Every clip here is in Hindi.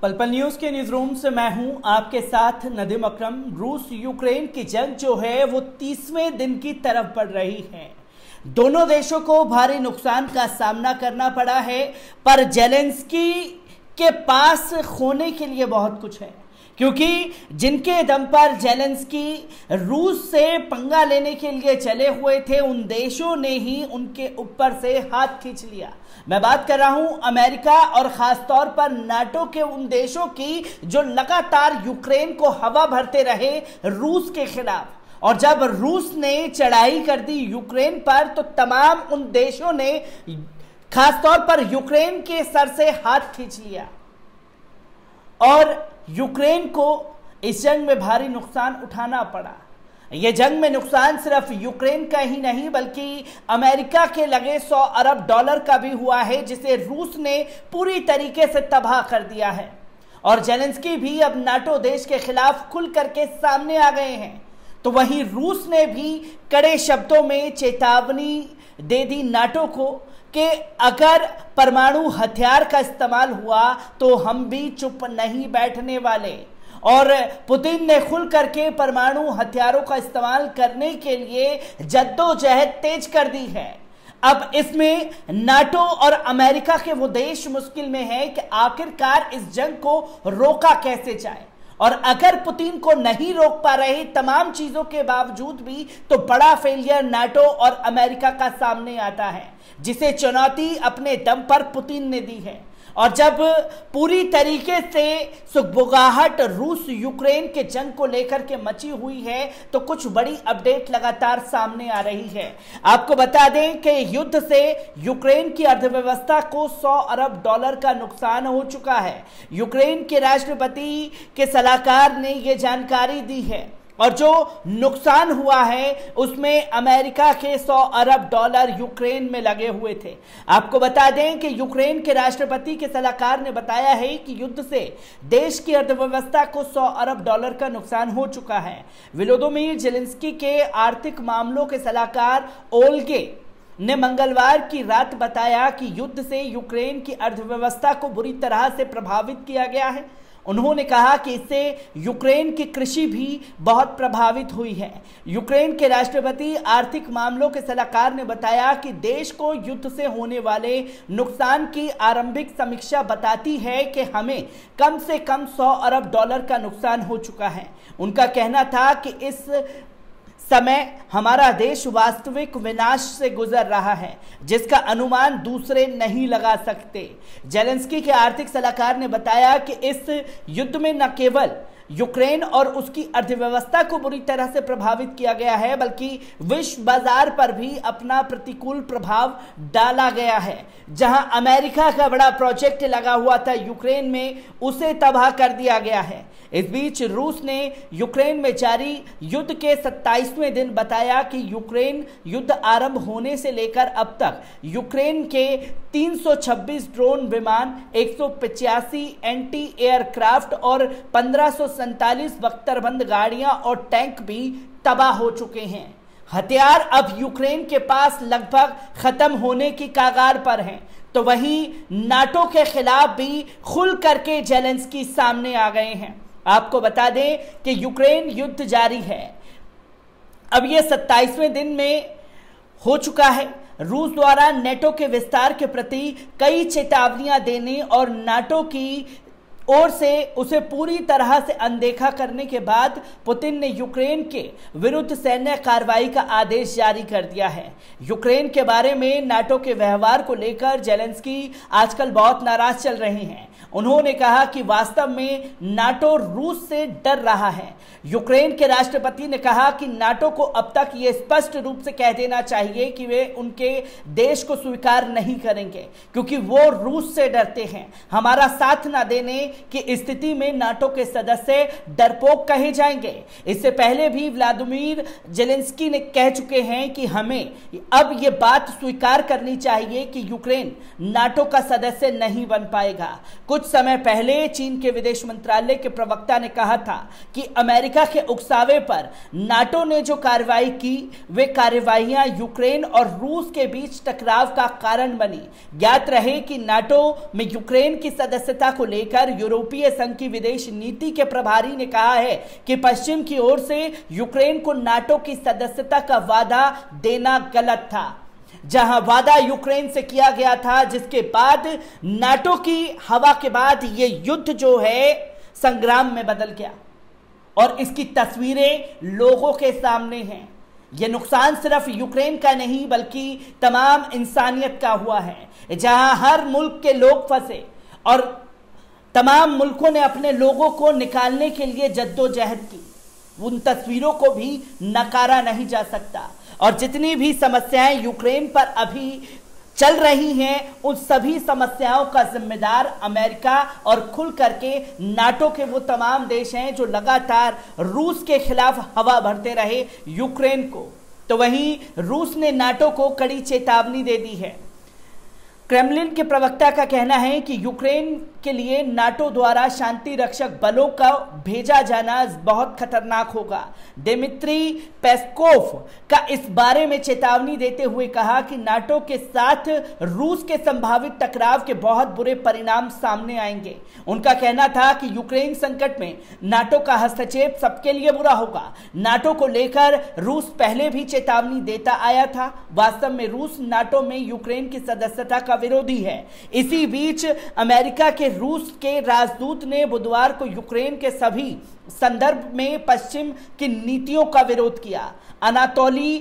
पल पल न्यूज के न्यूज रूम से मैं हूं आपके साथ नदीम अकरम। रूस यूक्रेन की जंग जो है वो 30वें दिन की तरफ बढ़ रही है। दोनों देशों को भारी नुकसान का सामना करना पड़ा है, पर जेलेंस्की के पास खोने के लिए बहुत कुछ है, क्योंकि जिनके दम पर जेलेंस्की रूस से पंगा लेने के लिए चले हुए थे, उन देशों ने ही उनके ऊपर से हाथ खींच लिया। मैं बात कर रहा हूं अमेरिका और खासतौर पर नाटो के उन देशों की जो लगातार यूक्रेन को हवा भरते रहे रूस के खिलाफ। और जब रूस ने चढ़ाई कर दी यूक्रेन पर, तो तमाम उन देशों ने खासतौर पर यूक्रेन के सर से हाथ खींच लिया और यूक्रेन को इस जंग में भारी नुकसान उठाना पड़ा। यह जंग में नुकसान सिर्फ यूक्रेन का ही नहीं, बल्कि अमेरिका के लगे $100 अरब का भी हुआ है, जिसे रूस ने पूरी तरीके से तबाह कर दिया है। और जेलेंस्की भी अब नाटो देश के खिलाफ खुल करके सामने आ गए हैं। तो वहीं रूस ने भी कड़े शब्दों में चेतावनी दे दी नाटो को कि अगर परमाणु हथियार का इस्तेमाल हुआ तो हम भी चुप नहीं बैठने वाले। और पुतिन ने खुल करके परमाणु हथियारों का इस्तेमाल करने के लिए जद्दोजहद तेज कर दी है। अब इसमें नाटो और अमेरिका के वो देश मुश्किल में हैं कि आखिरकार इस जंग को रोका कैसे जाए। और अगर पुतिन को नहीं रोक पा रहे तमाम चीजों के बावजूद भी, तो बड़ा फेलियर नाटो और अमेरिका का सामने आता है, जिसे चुनौती अपने दम पर पुतिन ने दी है। और जब पूरी तरीके से सुगबुगाहट रूस यूक्रेन के जंग को लेकर के मची हुई है, तो कुछ बड़ी अपडेट लगातार सामने आ रही है। आपको बता दें कि युद्ध से यूक्रेन की अर्थव्यवस्था को $100 अरब का नुकसान हो चुका है। यूक्रेन के राष्ट्रपति के सलाहकार ने यह जानकारी दी है। और जो नुकसान हुआ है उसमें अमेरिका के $100 अरब यूक्रेन में लगे हुए थे। आपको बता दें कि यूक्रेन के राष्ट्रपति के सलाहकार ने बताया है कि युद्ध से देश की अर्थव्यवस्था को $100 अरब का नुकसान हो चुका है। वोलोदिमीर जेलेंस्की के आर्थिक मामलों के सलाहकार ओल्गे ने मंगलवार की रात बताया कि युद्ध से यूक्रेन की अर्थव्यवस्था को बुरी तरह से प्रभावित किया गया है। उन्होंने कहा कि इससे यूक्रेन की कृषि भी बहुत प्रभावित हुई है। यूक्रेन के राष्ट्रपति आर्थिक मामलों के सलाहकार ने बताया कि देश को युद्ध से होने वाले नुकसान की आरंभिक समीक्षा बताती है कि हमें कम से कम $100 अरब का नुकसान हो चुका है। उनका कहना था कि इस समय हमारा देश वास्तविक विनाश से गुजर रहा है, जिसका अनुमान दूसरे नहीं लगा सकते। जेलेंस्की के आर्थिक सलाहकार ने बताया कि इस युद्ध में न केवल यूक्रेन और उसकी अर्थव्यवस्था को बुरी तरह से प्रभावित किया गया है, बल्कि विश्व बाजार पर भी अपना प्रतिकूल प्रभाव डाला गया है। जहां अमेरिका का बड़ा प्रोजेक्ट लगा हुआ था यूक्रेन में, उसे तबाह कर दिया गया है। इस बीच रूस ने यूक्रेन में जारी युद्ध के 27वें दिन बताया कि यूक्रेन युद्ध आरंभ होने से लेकर अब तक यूक्रेन के 326 ड्रोन विमान, 185 एंटी एयरक्राफ्ट और 1547 बख्तरबंद गाड़ियां और टैंक भी तबाह हो चुके हैं। हथियार अब यूक्रेन के पास लगभग खत्म होने की कगार पर हैं। तो वहीं नाटो के खिलाफ भी खुल करके जेलेंस्की सामने आ गए हैं। आपको बता दें कि यूक्रेन युद्ध जारी है। अब यह 27वें दिन में हो चुका है। रूस द्वारा नेटो के विस्तार के प्रति कई चेतावनियां देने और नाटो की ओर से उसे पूरी तरह से अनदेखा करने के बाद पुतिन ने यूक्रेन के विरुद्ध सैन्य कार्रवाई का आदेश जारी कर दिया है। यूक्रेन के बारे में नाटो के व्यवहार को लेकर जेलेंस्की आजकल बहुत नाराज चल रहे हैं। उन्होंने कहा कि वास्तव में नाटो रूस से डर रहा है। यूक्रेन के राष्ट्रपति ने कहा कि नाटो को अब तक ये स्पष्ट रूप से कह देना चाहिए कि वे उनके देश को स्वीकार नहीं करेंगे, क्योंकि वो रूस से डरते हैं। हमारा साथ न देने की स्थिति में नाटो के सदस्य डरपोक कहे जाएंगे। इससे पहले भी व्लादिमीर जेलेंस्की ने कह चुके हैं कि हमें अब ये बात स्वीकार करनी चाहिए कि यूक्रेन नाटो का सदस्य नहीं बन पाएगा। कुछ समय पहले चीन के विदेश मंत्रालय के प्रवक्ता ने कहा था कि अमेरिका के उकसावे पर नाटो ने जो कार्रवाई की वे कार्रवाइयां यूक्रेन और रूस के बीच टकराव का कारण बनी। ज्ञात रहे कि नाटो में यूक्रेन की सदस्यता को लेकर यूरोपीय संघ की विदेश नीति के प्रभारी ने कहा है कि पश्चिम की ओर से यूक्रेन को नाटो की सदस्यता का वादा देना गलत था, जहां वादा यूक्रेन से किया गया था, जिसके बाद नाटो की हवा के बाद यह युद्ध जो है संग्राम में बदल गया और इसकी तस्वीरें लोगों के सामने हैं। यह नुकसान सिर्फ यूक्रेन का नहीं बल्कि तमाम इंसानियत का हुआ है, जहां हर मुल्क के लोग फंसे और तमाम मुल्कों ने अपने लोगों को निकालने के लिए जद्दोजहद की। उन तस्वीरों को भी नकारा नहीं जा सकता और जितनी भी समस्याएं यूक्रेन पर अभी चल रही हैं उन सभी समस्याओं का जिम्मेदार अमेरिका और खुल करके नाटो के वो तमाम देश हैं जो लगातार रूस के खिलाफ हवा भरते रहे यूक्रेन को। तो वहीं रूस ने नाटो को कड़ी चेतावनी दे दी है। क्रेमलिन के प्रवक्ता का कहना है कि यूक्रेन के लिए नाटो द्वारा शांति रक्षक बलों का भेजा जाना बहुत खतरनाक होगा। दिमित्री पेस्कोव का इस बारे में चेतावनी देते हुए कहा कि नाटो के साथ रूस के संभावित टकराव के बहुत बुरे परिणाम सामने आएंगे। उनका कहना था कि यूक्रेन संकट में नाटो का हस्तक्षेप सबके लिए बुरा होगा। नाटो को लेकर रूस पहले भी चेतावनी देता आया था। वास्तव में रूस नाटो में यूक्रेन की सदस्यता का विरोधी है। इसी बीच अमेरिका के रूस के राजदूत ने बुधवार को यूक्रेन के सभी संदर्भ में पश्चिम की नीतियों का विरोध किया। अनातोली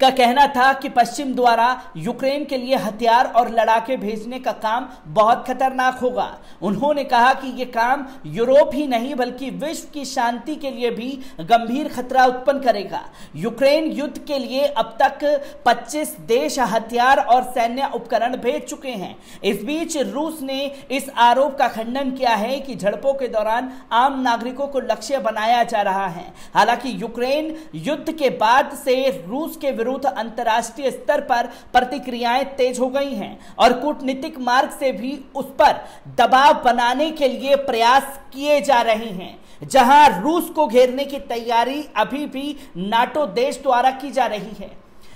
का कहना था कि पश्चिम द्वारा यूक्रेन के लिए हथियार और लड़ाके भेजने का काम बहुत खतरनाक होगा। उन्होंने कहा कि यह काम यूरोप ही नहीं बल्कि विश्व की शांति के लिए भी गंभीर खतरा उत्पन्न करेगा। यूक्रेन युद्ध के लिए अब तक 25 देश हथियार और सैन्य उपकरण भेज चुके हैं। इस बीच रूस ने इस आरोप का खंडन किया है कि झड़पों के दौरान आम नागरिकों को लक्ष्य बनाया जा रहा है। हालांकि यूक्रेन युद्ध के बाद से रूस के विरुद्ध अंतर्राष्ट्रीय स्तर पर प्रतिक्रियाएं तेज हो गई हैं और कूटनीतिक मार्ग से भी उस पर दबाव बनाने के लिए प्रयास किए जा रहे हैं। जहां रूस को घेरने की तैयारी अभी भी नाटो देश द्वारा की जा रही है,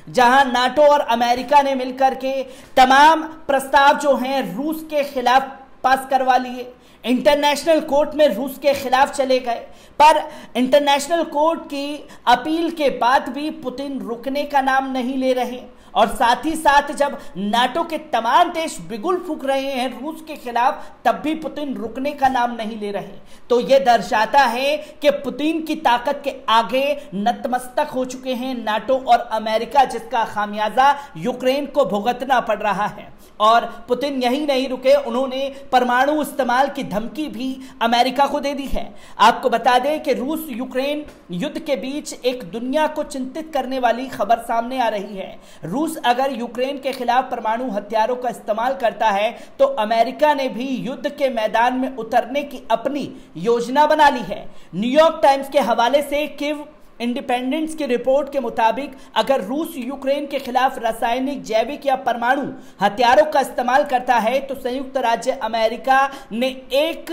जहां नाटो और अमेरिका ने मिलकर के तमाम प्रस्ताव जो हैं रूस के खिलाफ पास करवा लिए। इंटरनेशनल कोर्ट में रूस के खिलाफ चले गए, पर इंटरनेशनल कोर्ट की अपील के बाद भी पुतिन रुकने का नाम नहीं ले रहे और साथ ही साथ जब नाटो के तमाम देश बिगुल फूंक रहे हैं रूस के खिलाफ, तब भी पुतिन रुकने का नाम नहीं ले रहे। तो यह दर्शाता है कि पुतिन की ताकत के आगे नतमस्तक हो चुके हैं नाटो और अमेरिका, जिसका खामियाजा यूक्रेन को भुगतना पड़ रहा है। और पुतिन यही नहीं रुके, उन्होंने परमाणु इस्तेमाल की धमकी भी अमेरिका को दे दी है। आपको बता दें कि रूस यूक्रेन युद्ध के बीच एक दुनिया को चिंतित करने वाली खबर सामने आ रही है। रूस अगर यूक्रेन के खिलाफ परमाणु हथियारों का इस्तेमाल करता है तो अमेरिका ने भी युद्ध के मैदान में उतरने की अपनी योजना बना ली है। न्यूयॉर्क टाइम्स के हवाले से कीव इंडिपेंडेंस की रिपोर्ट के मुताबिक अगर रूस यूक्रेन के खिलाफ रासायनिक, जैविक या परमाणु हथियारों का इस्तेमाल करता है तो संयुक्त राज्य अमेरिका ने एक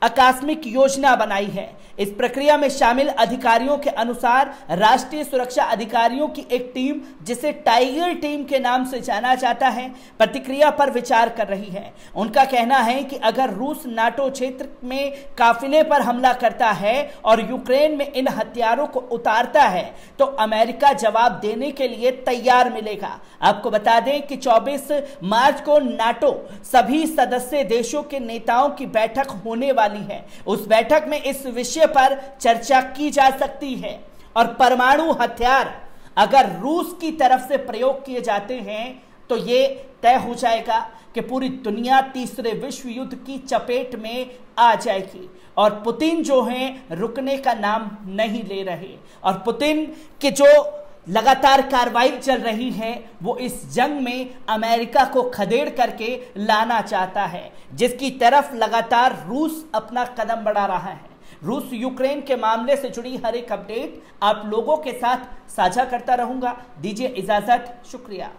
आकस्मिक योजना बनाई है। इस प्रक्रिया में शामिल अधिकारियों के अनुसार राष्ट्रीय सुरक्षा अधिकारियों की एक टीम, जिसे टाइगर टीम के नाम से जाना जाता है, प्रतिक्रिया पर विचार कर रही है। उनका कहना है कि अगर रूस नाटो क्षेत्र में काफिले पर हमला करता है और यूक्रेन में इन हथियारों को उतारता है तो अमेरिका जवाब देने के लिए तैयार मिलेगा। आपको बता दें कि 24 मार्च को नाटो सभी सदस्य देशों के नेताओं की बैठक होने वाली है। उस बैठक में इस विषय पर चर्चा की जा सकती है और परमाणु हथियार अगर रूस की तरफ से प्रयोग किए जाते हैं तो यह तय हो जाएगा कि पूरी दुनिया तीसरे विश्व युद्ध की चपेट में आ जाएगी और पुतिन जो हैं रुकने का नाम नहीं ले रहे। और पुतिन के जो लगातार कार्रवाई चल रही है वो इस जंग में अमेरिका को खदेड़ करके लाना चाहता है, जिसकी तरफ लगातार रूस अपना कदम बढ़ा रहा है। रूस यूक्रेन के मामले से जुड़ी हर एक अपडेट आप लोगों के साथ साझा करता रहूंगा। दीजिए इजाजत, शुक्रिया।